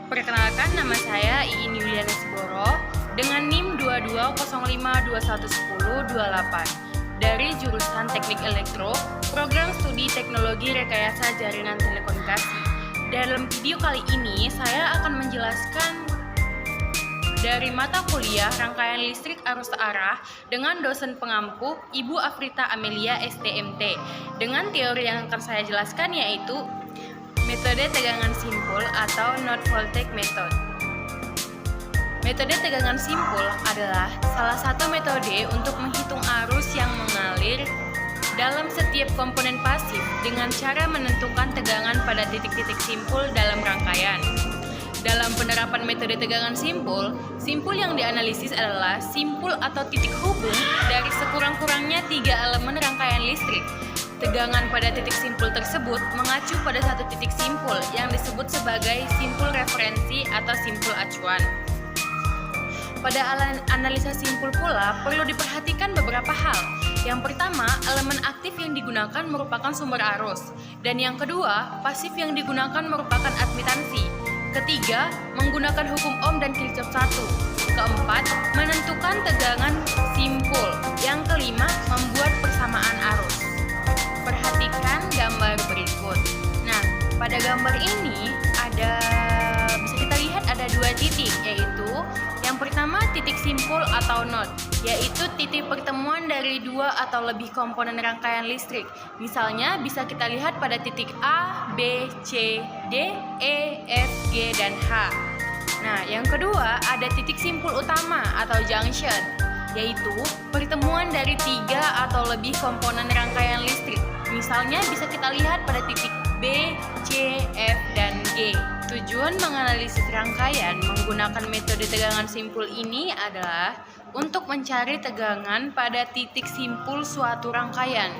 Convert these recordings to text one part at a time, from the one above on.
Perkenalkan, nama saya Iin Yuliana Siboro dengan NIM 2205211028 dari jurusan Teknik Elektro, Program Studi Teknologi Rekayasa Jaringan Telekomunikasi. Dalam video kali ini, saya akan menjelaskan dari mata kuliah Rangkaian Listrik Arus Arah dengan dosen pengampu Ibu Afrita Amelia STMT. Dengan teori yang akan saya jelaskan yaitu metode tegangan simpul atau Node Voltage Method. Metode tegangan simpul adalah salah satu metode untuk menghitung arus yang mengalir dalam setiap komponen pasif dengan cara menentukan tegangan pada titik-titik simpul dalam rangkaian. Dalam penerapan metode tegangan simpul, simpul yang dianalisis adalah simpul atau titik hubung dari sekurang-kurangnya 3 elemen rangkaian listrik. Tegangan pada titik simpul tersebut mengacu pada satu titik simpul yang disebut sebagai simpul referensi atau simpul acuan. Pada analisa simpul pula perlu diperhatikan beberapa hal. Yang pertama, elemen aktif yang digunakan merupakan sumber arus. Dan yang kedua, pasif yang digunakan merupakan admitansi. Ketiga, menggunakan hukum Ohm dan Kirchhoff 1. Keempat, menentukan tegangan simpul. Yang kelima, membuat persamaan arus. Perhatikan gambar berikut. Nah, pada gambar ini bisa kita lihat ada 2 titik, yaitu yang pertama titik simpul atau node, yaitu titik pertemuan dari 2 atau lebih komponen rangkaian listrik. Misalnya bisa kita lihat pada titik A, B, C, D, E, F, G, dan H. Nah, yang kedua ada titik simpul utama atau junction, yaitu pertemuan dari 3 atau lebih komponen rangkaian listrik. Misalnya bisa kita lihat pada titik B, C, F, dan G. Tujuan menganalisis rangkaian menggunakan metode tegangan simpul ini adalah untuk mencari tegangan pada titik simpul suatu rangkaian,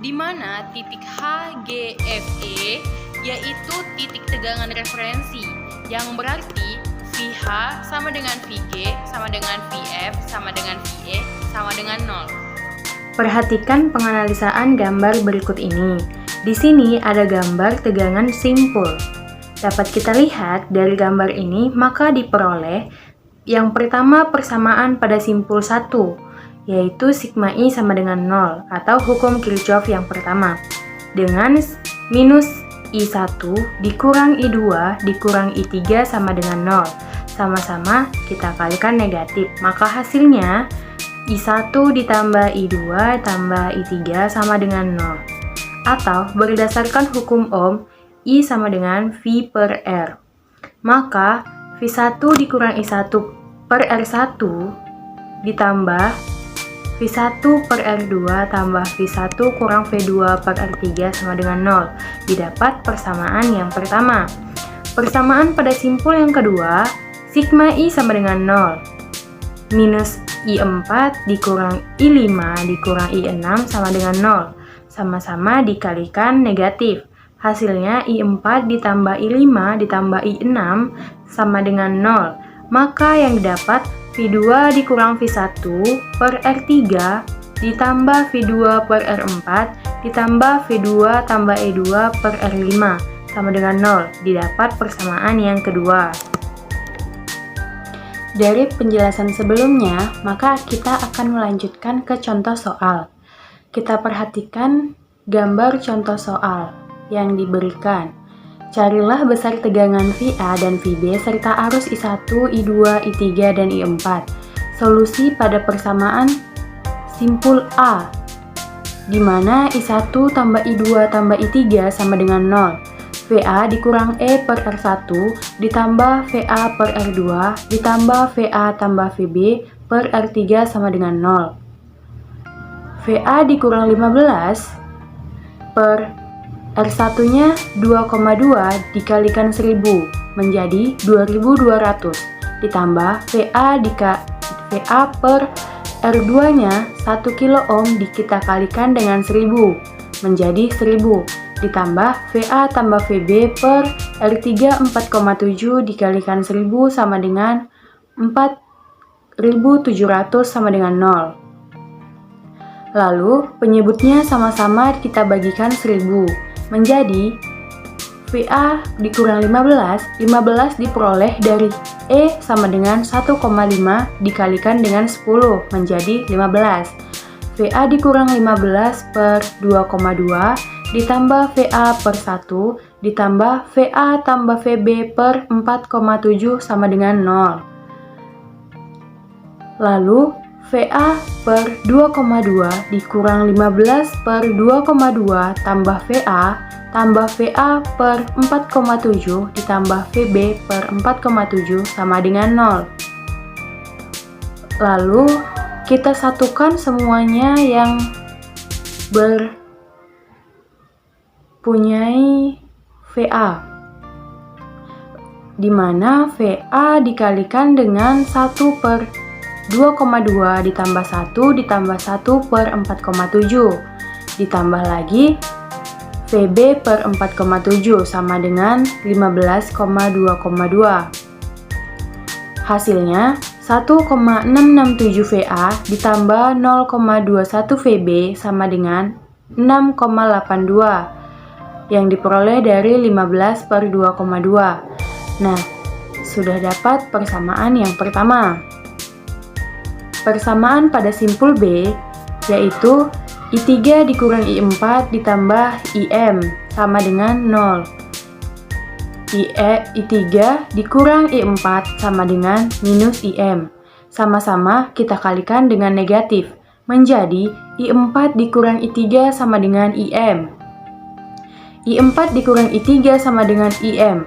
di mana titik H, G, F, E yaitu titik tegangan referensi, yang berarti VH sama dengan VG sama dengan VF sama dengan VE sama dengan 0. Perhatikan penganalisaan gambar berikut ini. Di sini ada gambar tegangan simpul. Dapat kita lihat dari gambar ini, maka diperoleh yang pertama persamaan pada simpul 1, yaitu sigma I sama dengan 0 atau hukum Kirchhoff yang pertama, dengan minus I1 dikurang I2 dikurang I3 sama dengan 0. Sama-sama kita kalikan negatif, maka hasilnya I1 ditambah I2 tambah I3 sama dengan 0. Atau berdasarkan hukum Ohm, I sama dengan V per R. Maka V1 dikurang I1 per R1 ditambah V1 per R2 tambah V1 kurang V2 per R3 sama dengan 0. Didapat persamaan yang pertama. Persamaan pada simpul yang kedua, sigma I sama dengan 0. Minus I4 dikurang I5 dikurang I6 sama dengan 0. Sama-sama dikalikan negatif. Hasilnya I4 ditambah I5 ditambah I6 sama dengan 0. Maka yang didapat V2 dikurang V1 per R3 ditambah V2 per R4 ditambah V2 tambah E2 per R5 sama dengan 0. Didapat persamaan yang kedua. Dari penjelasan sebelumnya, maka kita akan melanjutkan ke contoh soal. Kita perhatikan gambar contoh soal yang diberikan. Carilah besar tegangan VA dan VB serta arus I1, I2, I3, dan I4. Solusi pada persamaan simpul A, di mana I1 tambah I2 tambah I3 sama dengan 0. VA dikurang E per R1 ditambah VA per R2 ditambah VA tambah VB per R3 sama dengan 0. VA dikurang 15 per R1-nya 2,2 dikalikan 1000 menjadi 2200 ditambah VA per R2-nya 1 kilo ohm kita kalikan dengan 1000 menjadi 1000 ditambah VA tambah VB per R3 4,7 dikalikan 1000 sama dengan 4700 sama dengan 0. Lalu penyebutnya sama-sama kita bagikan 1000 menjadi VA dikurang 15 diperoleh dari E sama dengan 1,5 dikalikan dengan 10 menjadi 15. VA dikurang 15 per 2,2 ditambah VA per 1 ditambah VA tambah VB per 4,7 sama dengan 0. Lalu VA per 2,2 dikurang 15 per 2,2 tambah VA per 4,7 ditambah VB per 4,7 sama dengan 0. Lalu kita satukan semuanya yang berpunyai VA, di mana VA dikalikan dengan 1 per 2,2 ditambah 1 ditambah 1 per 4,7 ditambah lagi VB per 4,7 sama dengan 15,2,2. Hasilnya 1,667 VA ditambah 0,21 VB sama dengan 6,82 yang diperoleh dari 15 per 2,2. Nah, sudah dapat persamaan yang pertama. Persamaan pada simpul B yaitu I3 dikurang I4 ditambah IM sama dengan 0. I3 dikurang I4 sama dengan minus IM. Sama-sama kita kalikan dengan negatif, menjadi I4 dikurang I3 sama dengan IM. I4 dikurang I3 sama dengan IM,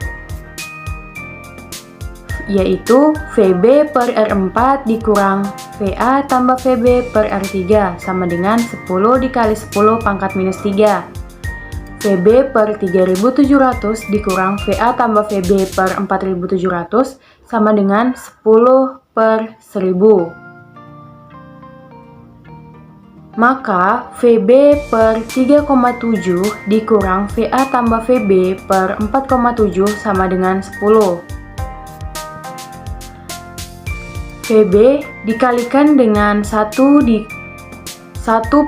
yaitu VB per R4 dikurang VA tambah VB per R3 sama dengan 10 dikali 10 pangkat minus 3. VB per 3700 dikurang VA tambah VB per 4700 sama dengan 10 per 1000. Maka VB per 3,7 dikurang VA tambah VB per 4,7 sama dengan 10. VB dikalikan dengan 1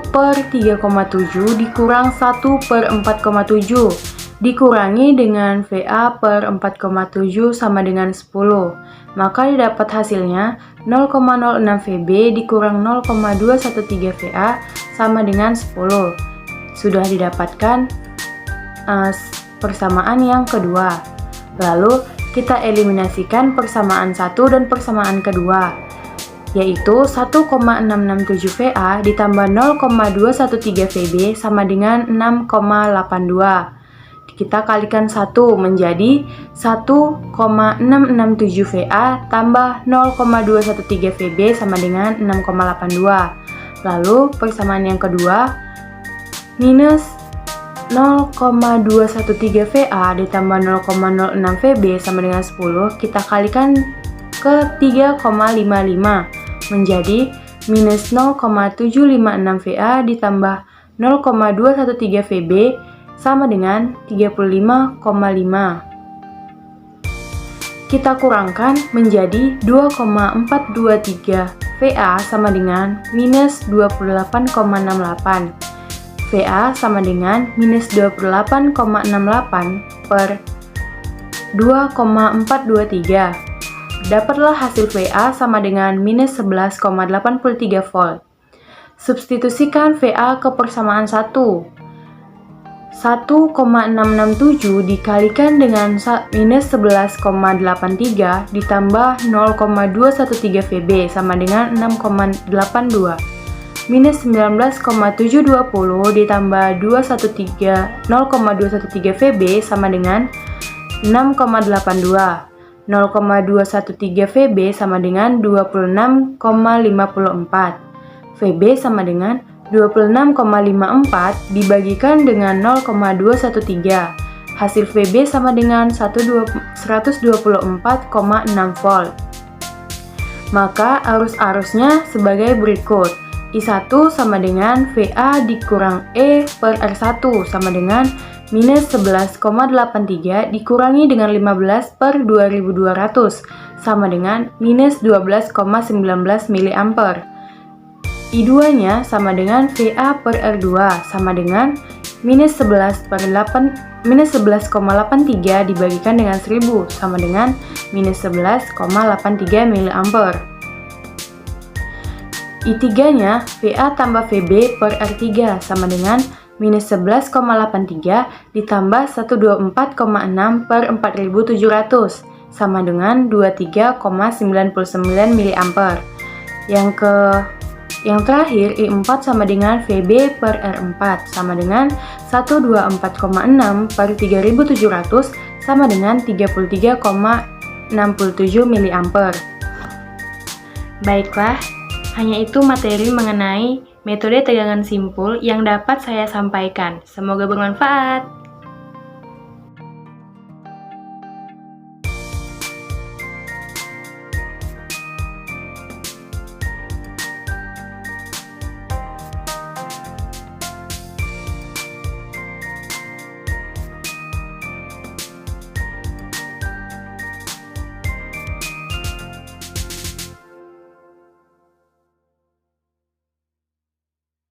per 3,7 dikurang 1 per 4,7 dikurangi dengan VA per 4,7 sama dengan 10. Maka didapat hasilnya 0,06 VB dikurang 0,213 VA sama dengan 10. Sudah didapatkan persamaan yang kedua. Lalu kita eliminasikan persamaan satu dan persamaan kedua, yaitu 1,667 VA ditambah 0,213 VB sama dengan 6,82. Kita kalikan 1 menjadi 1,667 VA tambah 0,213 VB sama dengan 6,82. Lalu persamaan yang kedua, minus 0,213 VA ditambah 0,06 VB sama dengan 10, kita kalikan ke 3,55 menjadi minus 0,756 VA ditambah 0,213 VB sama dengan 35,5. Kita kurangkan menjadi 2,423 VA sama dengan minus 28,68. VA sama dengan minus 28,68 per 2,423. Dapatlah hasil VA sama dengan minus 11,83 volt. Substitusikan VA ke persamaan 1. 1,667 dikalikan dengan minus 11,83 ditambah 0,213 VB sama dengan 6,82. Minus 19,720 ditambah 0,213 VB sama dengan 6,82. 0,213 VB sama dengan 26,54. VB sama dengan 26,54 dibagikan dengan 0,213. Hasil VB sama dengan 124,6 volt. Maka arus-arusnya sebagai berikut. I1 sama dengan VA dikurang E per R1 sama dengan minus 11,83 dikurangi dengan 15 per 2200 sama dengan minus 12,19 mA. I2-nya sama dengan VA per R2 sama dengan minus 11,83 dibagikan dengan 1000 sama dengan minus 11,83 mA. I3-nya VA tambah VB per R3 sama dengan minus 11,83 ditambah 124,6 per 4700 sama dengan 23,99 mA. Yang terakhir I4 sama dengan VB per R4 sama dengan 124,6 per 3700 sama dengan 33,67 mA. Baiklah, hanya itu materi mengenai metode tegangan simpul yang dapat saya sampaikan. Semoga bermanfaat.